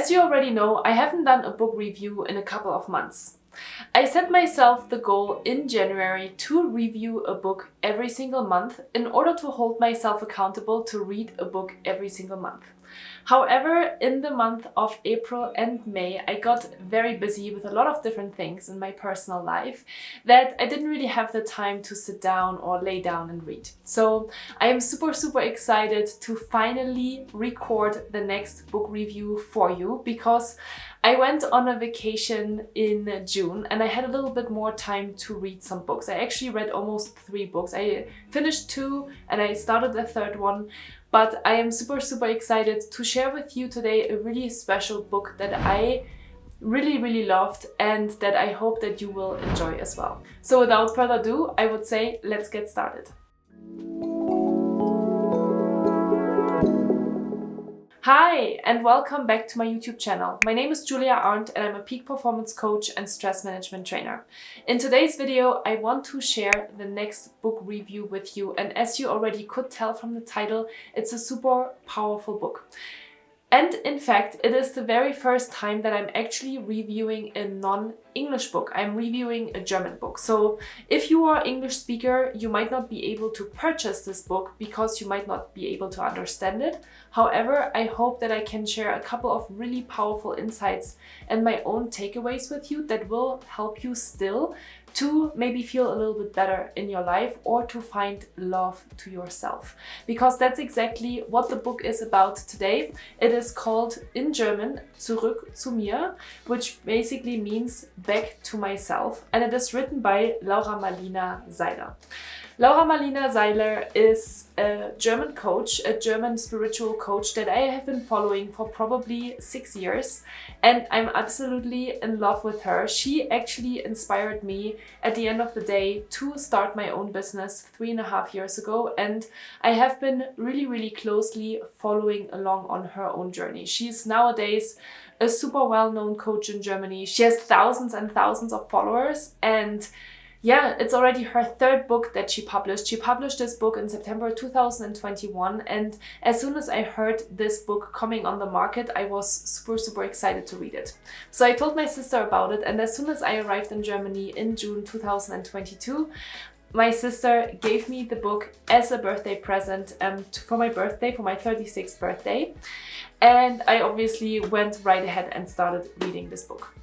As you already know, I haven't done a book review in a couple of months. I set myself the goal in January to review a book every single month in order to hold myself accountable to read a book every single month. However, in the month of April and May, I got very busy with a lot of different things in my personal life that I didn't really have the time to sit down or lay down and read. So I am super excited to finally record the next book review for you, because I went on a vacation in June and I had a little bit more time to read some books. I actually read almost 3 books. I finished 2 and I started the 3rd one. But I am super excited to share with you today a really special book that I really loved and that I hope that you will enjoy as well. So without further ado, I would say let's get started. Hi and welcome back to my YouTube channel. My name is Julia Arndt and I'm a peak performance coach and stress management trainer. In today's video, I want to share the next book review with you, and as you already could tell from the title, it's a super powerful book. And in fact, it is the very first time that I'm actually reviewing a non-English book. I'm reviewing a German book. So if you are an English speaker, you might not be able to purchase this book because you might not be able to understand it. However, I hope that I can share a couple of really powerful insights and my own takeaways with you that will help you still to maybe feel a little bit better in your life or to find love to yourself. Because that's exactly what the book is about today. It is called in German Zurück zu Mir, which basically means back to myself, and it is written by Laura Malina Seiler. Laura Malina Seiler is a German coach, a German spiritual coach that I have been following for probably 6 years, and I'm absolutely in love with her. She actually inspired me at the end of the day to start my own business 3.5 years ago, and I have been really closely following along on her own journey. She's nowadays a super well-known coach in Germany. She has thousands and thousands of followers, and yeah, it's already her 3rd book that she published. She published this book in September 2021, and as soon as I heard this book coming on the market, I was super excited to read it. So I told my sister about it, and as soon as I arrived in Germany in June 2022, my sister gave me the book as a birthday present for my birthday, for my 36th birthday, and I obviously went right ahead and started reading this book.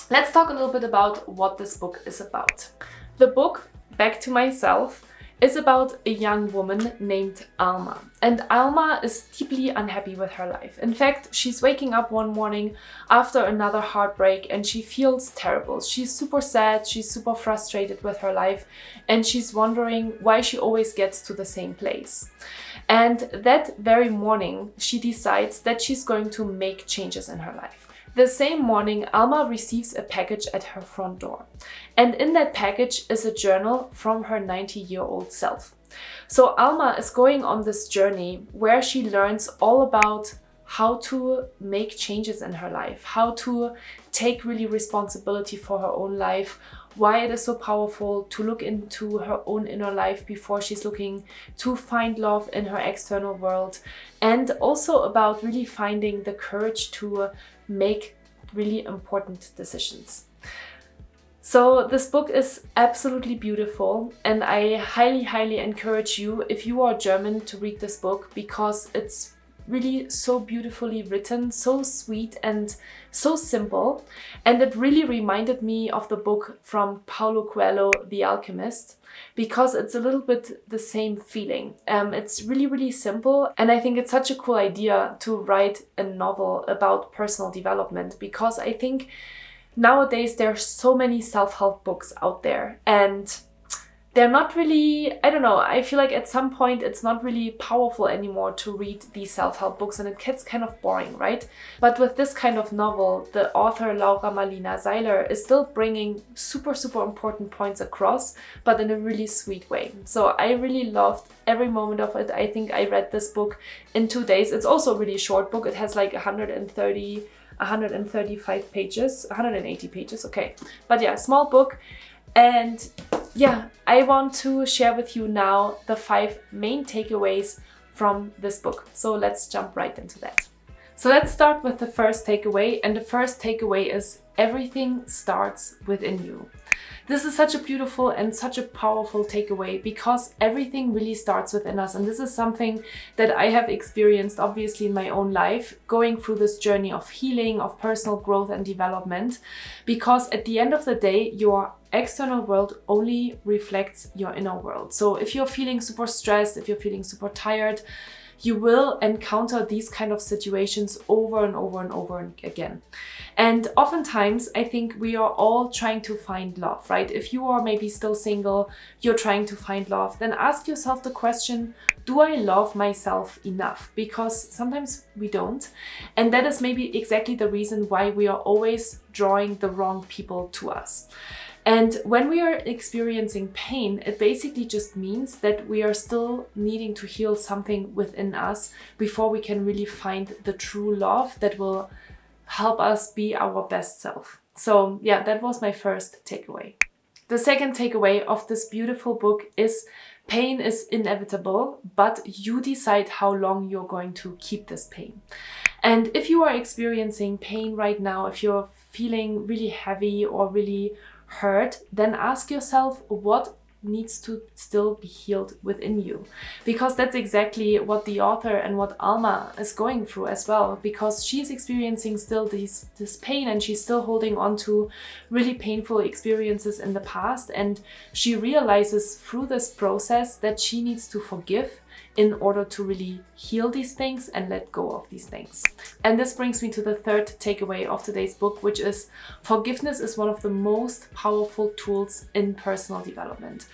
Let's talk a little bit about what this book is about. The book, Back to Myself, is about a young woman named Alma. And Alma is deeply unhappy with her life. In fact, she's waking up one morning after another heartbreak and she feels terrible. She's super sad, she's super frustrated with her life, and she's wondering why she always gets to the same place. And that very morning, she decides that she's going to make changes in her life. The same morning, Alma receives a package at her front door. And in that package is a journal from her 90-year-old self. So Alma is going on this journey where she learns all about how to make changes in her life, how to take really responsibility for her own life, why it is so powerful to look into her own inner life before she's looking to find love in her external world, and also about really finding the courage to make really important decisions. So this book is absolutely beautiful, and I highly encourage you, if you are German, to read this book, because it's really so beautifully written, so sweet and so simple. And it really reminded me of the book from Paulo Coelho, The Alchemist, because it's a little bit the same feeling. It's really simple, and I think it's such a cool idea to write a novel about personal development, because I think nowadays there are so many self-help books out there, and they're not really, I don't know, I feel like at some point it's not really powerful anymore to read these self-help books, and it gets kind of boring, right? But with this kind of novel, the author Laura Malina Seiler is still bringing super important points across, but in a really sweet way. So I really loved every moment of it. I think I read this book in 2 days. It's also a really short book. It has like 135 pages, 180 pages, okay. But yeah, small book. And yeah, I want to share with you now the 5 main takeaways from this book. So let's jump right into that. So let's start with the first takeaway, and the first takeaway is everything starts within you. This is such a beautiful and such a powerful takeaway because everything really starts within us. And this is something that I have experienced obviously in my own life, going through this journey of healing, of personal growth and development, because at the end of the day, your external world only reflects your inner world. So if you're feeling super stressed, if you're feeling super tired, you will encounter these kind of situations over and over and over again. And oftentimes, I think we are all trying to find love, right? If you are maybe still single, you're trying to find love, then ask yourself the question, do I love myself enough? Because sometimes we don't. And that is maybe exactly the reason why we are always drawing the wrong people to us. And when we are experiencing pain, it basically just means that we are still needing to heal something within us before we can really find the true love that will help us be our best self. So yeah, that was my first takeaway. The second takeaway of this beautiful book is pain is inevitable, but you decide how long you're going to keep this pain. And if you are experiencing pain right now, if you're feeling really heavy or really hurt, then ask yourself what needs to still be healed within you, because that's exactly what the author and what Alma is going through as well, because she's experiencing still this pain and she's still holding on to really painful experiences in the past, and she realizes through this process that she needs to forgive in order to really heal these things and let go of these things. And this brings me to the third takeaway of today's book, which is forgiveness is one of the most powerful tools in personal development.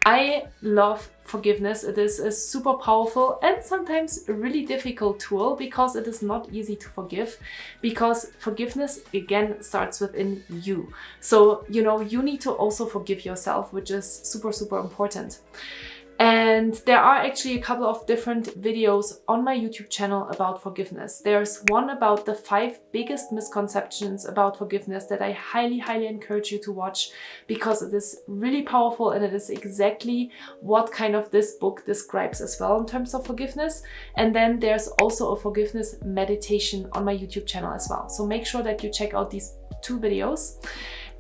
I love forgiveness. It is a super powerful and sometimes a really difficult tool because it is not easy to forgive, because forgiveness again starts within you. So, you need to also forgive yourself, which is super, super important. And there are actually a couple of different videos on my YouTube channel about forgiveness. There's one about the 5 biggest misconceptions about forgiveness that I highly, highly encourage you to watch, because it is really powerful and it is exactly what kind of this book describes as well in terms of forgiveness. And then there's also a forgiveness meditation on my YouTube channel as well. So make sure that you check out these 2 videos.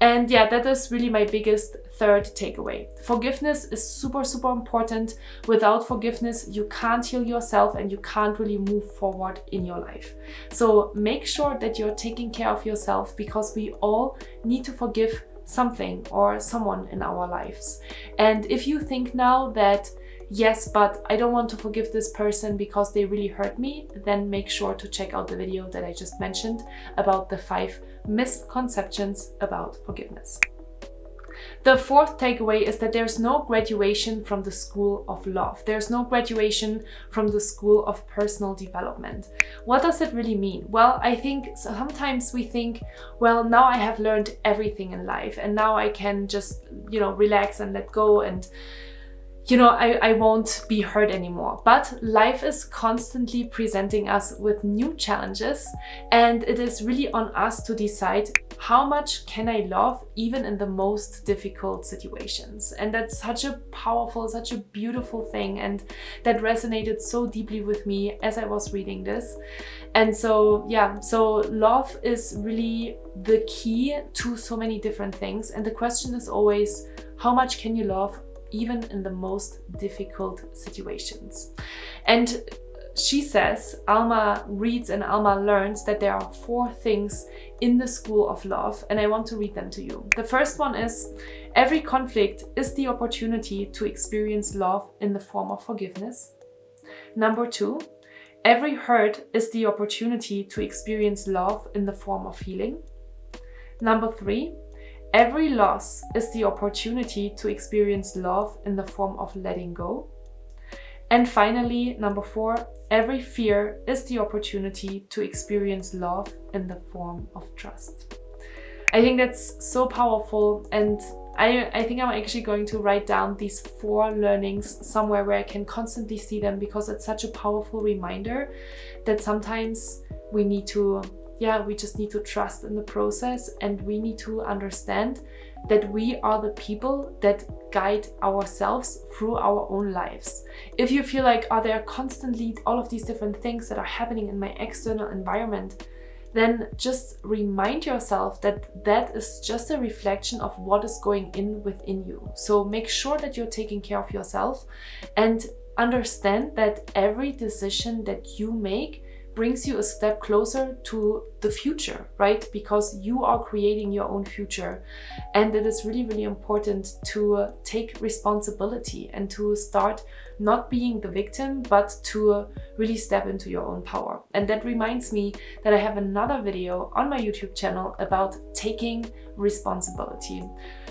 And yeah, that is really my biggest third takeaway. Forgiveness is super, super important. Without forgiveness, you can't heal yourself and you can't really move forward in your life. So make sure that you're taking care of yourself, because we all need to forgive something or someone in our lives. And if you think now that, yes, but I don't want to forgive this person because they really hurt me, then make sure to check out the video that I just mentioned about the 5 misconceptions about forgiveness. The fourth takeaway is that there's no graduation from the school of love. There's no graduation from the school of personal development. What does it really mean? Well, I think sometimes we think, well, now I have learned everything in life and now I can just, relax and let go and I won't be hurt anymore. But life is constantly presenting us with new challenges, and it is really on us to decide how much can I love even in the most difficult situations. And that's such a powerful, such a beautiful thing, and that resonated so deeply with me as I was reading this. And so love is really the key to so many different things. And the question is always, how much can you love even in the most difficult situations? And she says, Alma reads and Alma learns that there are 4 things in the school of love, and I want to read them to you. The first one is, every conflict is the opportunity to experience love in the form of forgiveness. Number 2, every hurt is the opportunity to experience love in the form of healing. Number 3, every loss is the opportunity to experience love in the form of letting go. And finally, number 4, every fear is the opportunity to experience love in the form of trust. I think that's so powerful, and I think I'm actually going to write down these 4 learnings somewhere where I can constantly see them, because it's such a powerful reminder that sometimes we need to yeah, we just need to trust in the process, and we need to understand that we are the people that guide ourselves through our own lives. If you feel like, oh, there are constantly all of these different things that are happening in my external environment, then just remind yourself that that is just a reflection of what is going in within you. So make sure that you're taking care of yourself, and understand that every decision that you make brings you a step closer to the future, right? Because you are creating your own future. And it is really, really important to take responsibility and to start not being the victim, but to really step into your own power. And that reminds me that I have another video on my YouTube channel about taking responsibility.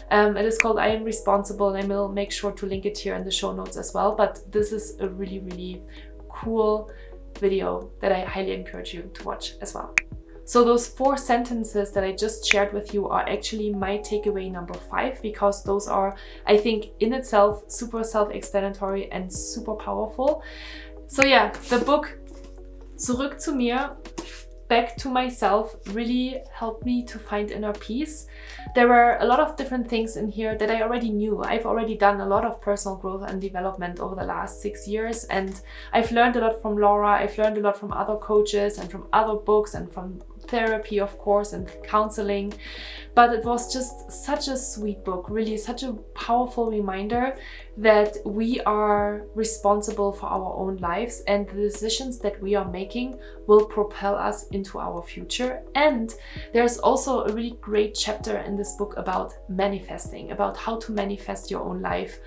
It is called I Am Responsible, and I will make sure to link it here in the show notes as well. But this is a really, really cool video that I highly encourage you to watch as well. So those 4 sentences that I just shared with you are actually my takeaway number 5, because those are, I think, in itself super self-explanatory and super powerful. So yeah, the book Zurück zu Mir, Back to Myself, really helped me to find inner peace. There were a lot of different things in here that I already knew. I've already done a lot of personal growth and development over the last 6 years, and I've learned a lot from Laura. I've learned a lot from other coaches and from other books and from therapy, of course, and counseling. But it was just such a sweet book, really such a powerful reminder that we are responsible for our own lives, and the decisions that we are making will propel us into our future. And there's also a really great chapter in this book about manifesting, about how to manifest your own life,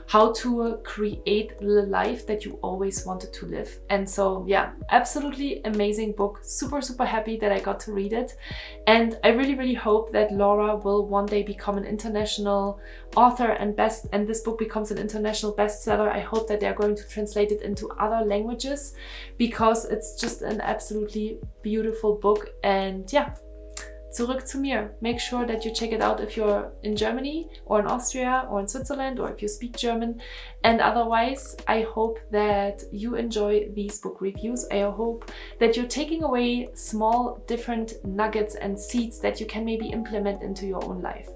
how to create the life that you always wanted to live. And so yeah, absolutely amazing book. Super, super happy that I got to read it. And I really, really hope that Laura will one day become an international author and this book becomes an international bestseller. I hope that they're going to translate it into other languages, because it's just an absolutely beautiful book. And yeah, Zurück zu Mir. Make sure that you check it out if you're in Germany or in Austria or in Switzerland, or if you speak German. And otherwise, I hope that you enjoy these book reviews. I hope that you're taking away small different nuggets and seeds that you can maybe implement into your own life.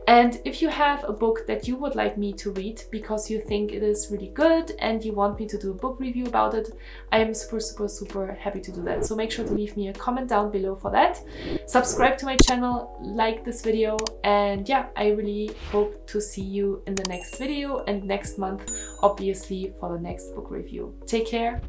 And if you have a book that you would like me to read because you think it is really good and you want me to do a book review about it, I am super, super, super happy to do that. So make sure to leave me a comment down below for that. Subscribe to my channel, like this video, and yeah, I really hope to see you in the next video and next month, obviously, for the next book review. Take care.